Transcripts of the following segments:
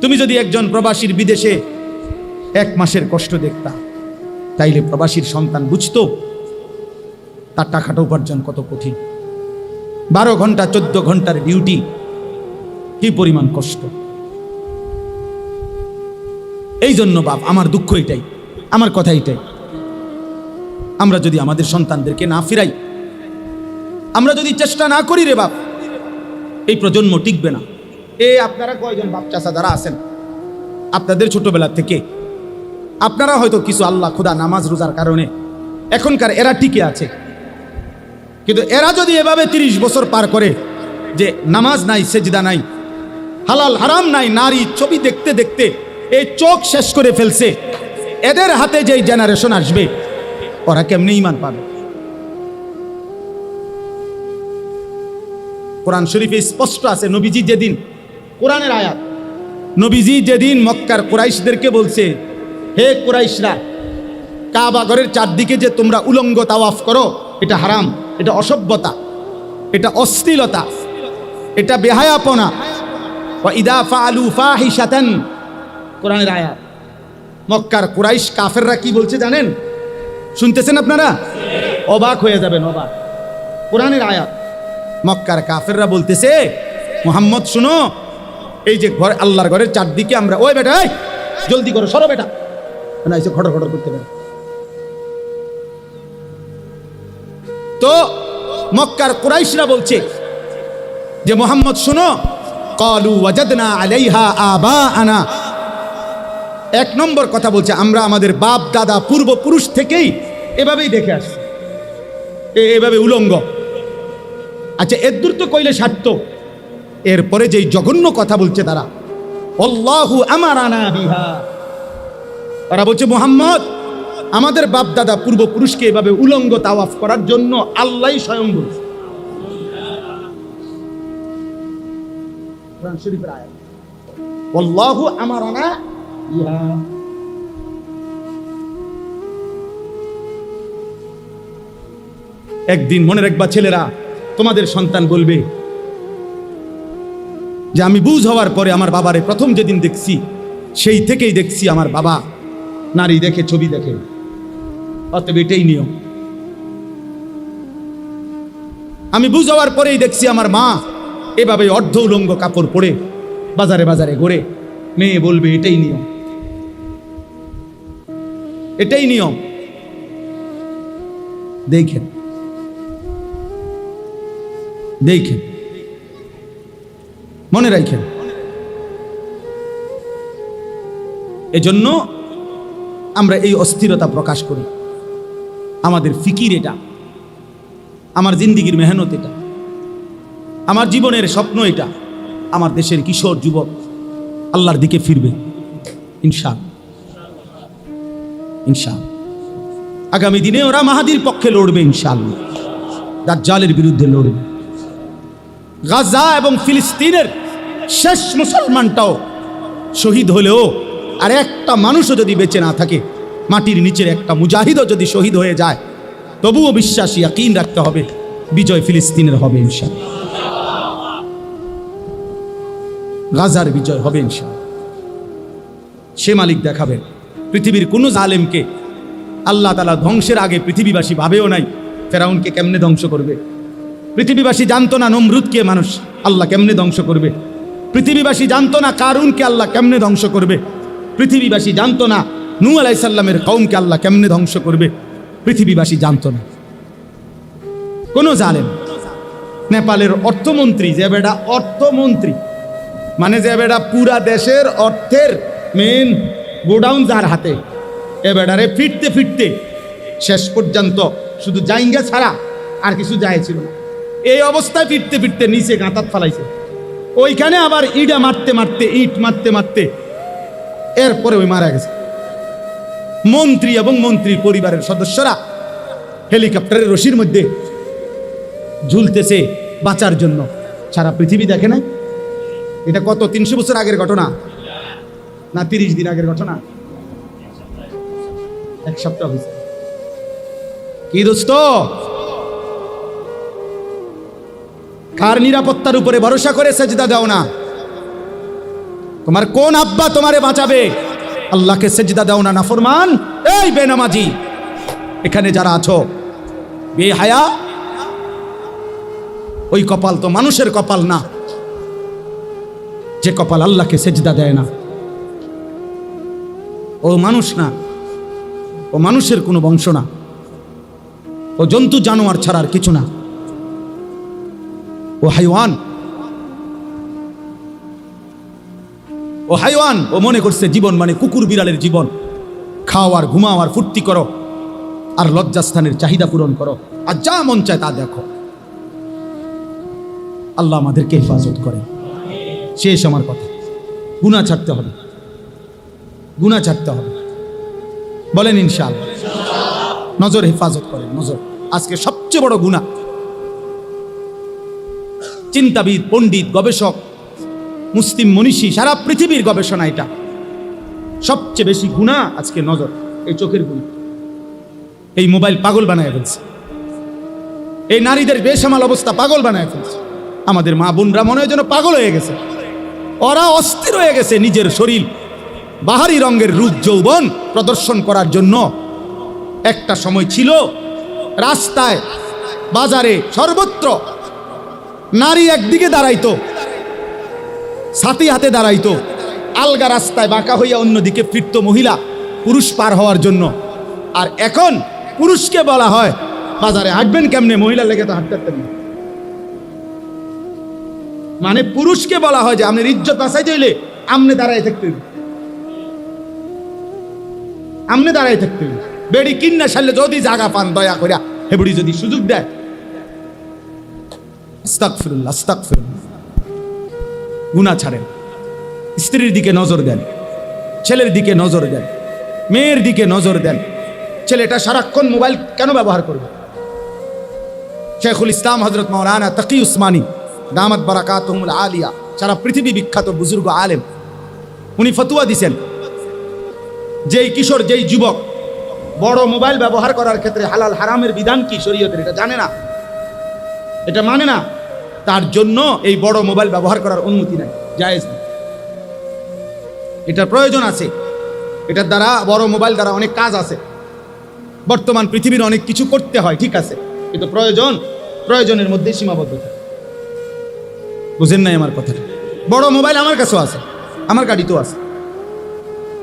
তুমি যদি একজন প্রবাসীর বিদেশে 1 মাসের কষ্ট দেখতা, তাইলে প্রবাসীর সন্তান বুঝতো তার টাকাটা উপার্জন কত কঠিন। 12 ঘন্টা 14 ঘন্টার ডিউটি, কি পরিমাণ কষ্ট। এই জন্য বাপ, আমার দুঃখ এটাই, আমার কথা এটাই, আমরা যদি আমাদের সন্তানদেরকে না ফিরাই, আমরা যদি চেষ্টা না করি রে বাপ, এই প্রজন্ম টিকবে না। আপনারা কয়জন বাপ চাচা যারা আছেন, আপনাদের ছোটবেলা থেকে আপনারা হয়তো কিছু আল্লাহ খোদা নামাজ রোজার কারণে এখনকার এরা টিকে আছে, কিন্তু এরা যদি এভাবে 30 বছর পার করে যে নামাজ নাই, সেজদা নাই, হালাল হারাম নাই, নারী ছবি দেখতে দেখতে এই চোখ শেষ করে ফেলছে, এদের হাতে যেই জেনারেশন আসবে ওরা কেমনে ঈমান পাবে? কোরআন শরীফে স্পষ্ট আছে, নবীজি যেদিন, কোরআনের আয়াত, নবীজি যেদিন মক্কার কুরাইশদেরকে বলছে, হে কুরাইশরা, কাবা ঘরের চারদিকে যে তোমরা উলঙ্গ তাওয়াফ করো, এটা হারাম, এটা অসভ্যতা, এটা অশ্লীলতা, এটা বেহায়াপনা। ওয়া ইদা ফাআলু ফাহিশাতান, কোরআনের আয়াত। মক্কার কুরাইশ কাফেররা কি বলছে জানেন? শুনতেছেন আপনারা? অবাক হয়ে যাবেন, অবাক। কোরআনের আয়াত। মক্কার কাফেররা বলতেছে, মুহাম্মদ শুনো, এই যে ঘর, আল্লাহর ঘরের চারদিকে আমরা, ওই বেটা জলদি করো, সরো বেটা, না এসে খটর খটর করতে পারে। তো মক্কার কুরাইশরা বলছে যে মুহাম্মদ শুনো, ক্বালু ওয়াজাদনা আলাইহা আবাআনা, 1 নম্বর কথা বলছে, আমরা আমাদের বাপ দাদা পূর্বপুরুষ থেকেই এভাবেই দেখে আসছি, এভাবে উলঙ্গ। আচ্ছা, এদূর তো কইলে স্বার্থ, এরপরে যেই জঘন্য কথা বলছে তারা, আল্লাহু আমারানা বিহা, তারা বলছে মুহাম্মদ, আমাদের বাপ দাদা পূর্বপুরুষকে এভাবে উলঙ্গ তাওয়াফ করার জন্য আল্লাহই স্বয়ং বলছে। কোরআন শরীফের আয়াত, আল্লাহু আমারানা বিহা। একদিন মনে রাখবা ছেলেরা, তোমাদের সন্তান বলবে যে আমি বুঝ হওয়ার পরে আমার বাবারে প্রথম যেদিন দেখছি, সেই থেকেই দেখছি আমার বাবা নারী দেখে, ছবি দেখে, অতএব এটাই নিয়ম। আমি বুঝ হওয়ার পরেই দেখছি আমার মা এভাবে অর্ধ উলঙ্গ কাপড় পরে বাজারে বাজারে ঘোরে, মেয়ে বলবে এটাই নিয়ম, এটাই নিয়ম। দেখেন দেখেন, মনে রাখেন। এজন্য আমরা এই অস্থিরতা প্রকাশ করি। আমাদের ফিকির এটা, আমার জিন্দিগির মেহনত এটা, আমার জীবনের স্বপ্ন এটা, আমার দেশের কিশোর যুবক আল্লাহর দিকে ফিরবে ইনশাআল্লাহ, ইনশাআল্লাহ। আগামী দিনে ওরা মাহাদির পক্ষে লড়বে ইনশাআল্লাহ, দাজ্জালের বিরুদ্ধে লড়বে। গাজা এবং ফিলিস্তিনের শেষ মুসলমানটাও শহীদ হলেও, আর একটা মানুষও যদি বেঁচে না থাকে, মাটির নিচের একটা মুজাহিদও যদি শহীদ হয়ে যায়, তবুও বিশ্বাসী ইয়াকিন রাখতে হবে বিজয় ফিলিস্তিনের হবে ইনশাআল্লাহ, গাজার বিজয় হবে ইনশাআল্লাহ। সে মালিক দেখাবেন। পৃথিবীর কোন জালেমকে আল্লাহ তাআলা ধ্বংসের আগে পৃথিবীবাসী ভাবেও নাই ফেরাউনকে কেমনে ধ্বংস করবে। পৃথিবীবাসী জানতো না নমরুদকে মানুষ আল্লাহ কেমনে ধ্বংস করবে। পৃথিবীবাসী জানতো না কারুনকে আল্লাহ কেমনে ধ্বংস করবে। পৃথিবীবাসী জানতো না নূহ আলাইহিস সালামের কওমকে আল্লাহ কেমনে ধ্বংস করবে। পৃথিবীবাসী জানতো না। কোন জালেম, নেপালের অর্থমন্ত্রী, যে বেটা অর্থমন্ত্রী, মানে যে বেটা পুরা দেশের অর্থের মেন গোডাউন যার হাতে, এ বেটারে ফিরতে ফিরতে শেষ পর্যন্ত শুধু জাইঙ্গা ছাড়া আর কিছু যায় ছিল না। এই অবস্থায় ফিরতে ফিরতে নিচে গাঁতাত ফালাইছে, ওইখানে আবার ইট মারতে মারতে এরপরে ওই মারা গেছে। মন্ত্রী এবং মন্ত্রীর পরিবারের সদস্যরা হেলিকপ্টারের রশির মধ্যে ঝুলতেছে বাঁচার জন্য। সারা পৃথিবী দেখে না। এটা কত 300 বছর আগের ঘটনা না 30 দিন আগের ঘটনা? 1 সপ্তাহ হয়েছে। কি দোস্ত, কার নিরাপত্তার উপরে ভরসা করে সেজদা দাও না? তোমার কোন আব্বা তোমারে বাঁচাবে? আল্লাহকে সেজদা দাও না নাফরমান। এই বেনামাজি, এখানে যারা আছো বেহায়া, ওই কপাল তো মানুষের কপাল না, যে কপাল আল্লাহকে সেজদা দেয় না। ও মানুষ না, ও মানুষের কোনো বংশ না, ও জন্তু জানোয়ার ছাড়ার কিছু না, ও হাইওয়ান। ও হাইওয়ান, ও মনে করছে জীবন মানে কুকুর বিড়ালের জীবন। খাও আর ঘুমাও আর ফুর্তি করো আর লজ্জাস্থানের চাহিদা পূরণ করো আর যা মন চায় তা দেখো। আল্লাহ আমাদেরকে হেফাজত করে। শেষ আমার কথা, গুনাহ ছাড়তে হবে, গুনাহ ছাড়তে হবে। বলেন ইনশাআল্লাহ। নজর হেফাজত করেন। নজর আজকে সবচেয়ে বড় গুনাহ। চিন্তাবিদ, পণ্ডিত, গবেষক, মুসলিম মনীষী, সারা পৃথিবীর গবেষণা, এটা সবচেয়ে বেশি গুনাহ আজকে নজর, এই চোখের গুনাহ। এই মোবাইল পাগল বানায় ফেলছে, এই নারীদের বেসামাল অবস্থা পাগল বানায় ফেলছে। আমাদের মা বোনরা মনে হয় যেন পাগল হয়ে গেছে, ওরা অস্থির হয়ে গেছে নিজের শরীর বাহারি রঙের রূপ যৌবন প্রদর্শন করার জন্য। একটা সময় ছিল রাস্তায়, বাজারে, সর্বত্র নারী একদিকে দাঁড়াইতো, ছাতি হাতে দাঁড়াইতো, আলগা রাস্তায় বাঁকা হইয়া অন্যদিকে ফিরত মহিলা পুরুষ পার হওয়ার জন্য। আর এখন পুরুষকে বলা হয় বাজারে হাঁটবেন কেমনে, মহিলা লেগে তো হাঁটতে পারতেন না। মানে পুরুষকে বলা হয় যে আপনার ইজ্জত বাঁচাইতে হইলে আমনে দাঁড়ায় থাকতে হইবে, আমনে দাঁড়ায় থাকতে হইবে। বেড়ি কিন্না সারলে যদি জায়গা পান দয়া করিয়া হেবড়ি যদি সুযোগ দেয়, আস্তাগফিরুল্লাহ, আস্তাগফিরুল্লাহ। গুনাহ ছাড়েন, স্ত্রীর দিকে নজর দেন, ছেলের দিকে নজর দেন, মেয়ের দিকে নজর দেন। ছেলেটা সারাক্ষণ মোবাইল কেন ব্যবহার করবে? শেখুল ইসলাম হযরত মাওলানা তাকি উসমানী দামাত বারাকাতুহুল আলিয়া, সারা পৃথিবী বিখ্যাত বুজুর্গ আলেম, উনি ফতোয়া দিছেন যেই কিশোর, যেই যুবক বড় মোবাইল ব্যবহার করার ক্ষেত্রে হালাল হারামের বিধান কি শরীয়তের এটা জানে না, এটা মানে না, তার জন্য এই বড় মোবাইল ব্যবহার করার অনুমতি নাই, জায়েজ নেই। এটার প্রয়োজন আছে, এটার দ্বারা বড় মোবাইল দ্বারা অনেক কাজ আছে। বর্তমান পৃথিবীর অনেক কিছু করতে হয়, ঠিক আছে, কিন্তু প্রয়োজনের মধ্যে সীমাবদ্ধতা। বুঝেন নাই আমার কথাটা? বড় মোবাইল আমার কাছেও আছে, আমার গাড়িতেও আছে।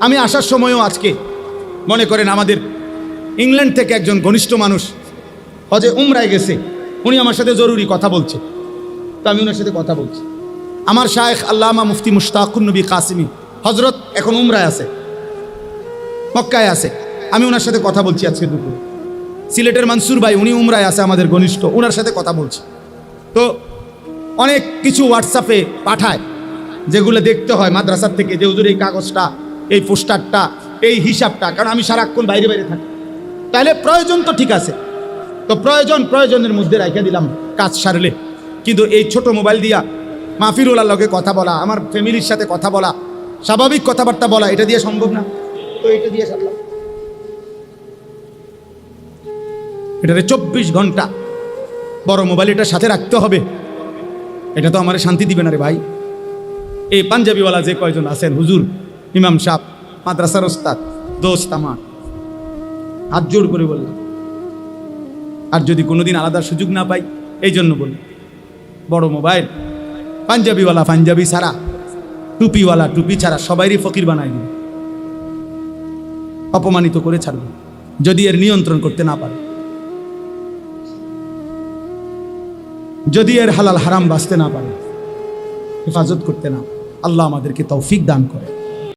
আমি আসার সময়ও আজকে মনে করেন আমাদের ইংল্যান্ড থেকে একজন ঘনিষ্ঠ মানুষ হজে উমরায় গেছে, উনি আমার সাথে জরুরি কথা বলছে, তো আমি ওনার সাথে কথা বলছি। আমার শায়েখ আল্লামা মুফতি মুশতাকুন নবী কাসিমি হজরত এখন উমরায় আছে, মক্কায় আছে। আমি ওনার সাথে কথা বলছি আজকে দুপুরে। সিলেটের মানসুর ভাই, উনি উমরায় আছে, আমাদের ঘনিষ্ঠ, ওনার সাথে কথা বলছি। তো অনেক কিছু হোয়াটসঅ্যাপে পাঠায় যেগুলো দেখতে হয় মাদ্রাসার থেকে, যে হুজুর এই কাগজটা, এই পোস্টারটা, এই হিসাবটা, কারণ আমি সারাক্ষণ বাইরে বাইরে থাকি। তাহলে প্রয়োজন তো ঠিক আছে, তো প্রয়োজনের মধ্যে রেখে দিলাম কাজ সারলে। কিন্তু এই ছোট মোবাইল দিয়া মাহফিরুল্লাহর লগে কথা বলা, আমার ফ্যামিলির সাথে কথা বলা, স্বাভাবিক কথাবার্তা বলা, এটা দিয়ে সম্ভব না। তো এটা দিয়ে সারলাম, এটাতে 24 ঘন্টা বড় মোবাইল এটার সাথে রাখতে হবে। এটা তো আমার শান্তি দিবে না রে ভাই। এই পাঞ্জাবিওয়ালা যে কয়জন আছেন, হুজুর, ইমাম সাহেব, মাদ্রাসার ওস্তাদ, দোস্ত, আমার হাত জোড় করে বললাম, আর যদি কোনোদিন আলাদা সুযোগ না পাই, এই জন্য বলি, বড় মোবাইল পাঞ্জাবিওয়ালা পাঞ্জাবি ছাড়া, টুপিওয়ালা টুপি ছাড়া সবাইরই ফকির বানাই দিবে, অপমানিত করে ছাড়বে যদি এর নিয়ন্ত্রণ করতে না পারে, যদি এর হালাল হারাম বাঁচতে না পারে, হেফাজত করতে না। আল্লাহ আমাদেরকে তৌফিক দান করে।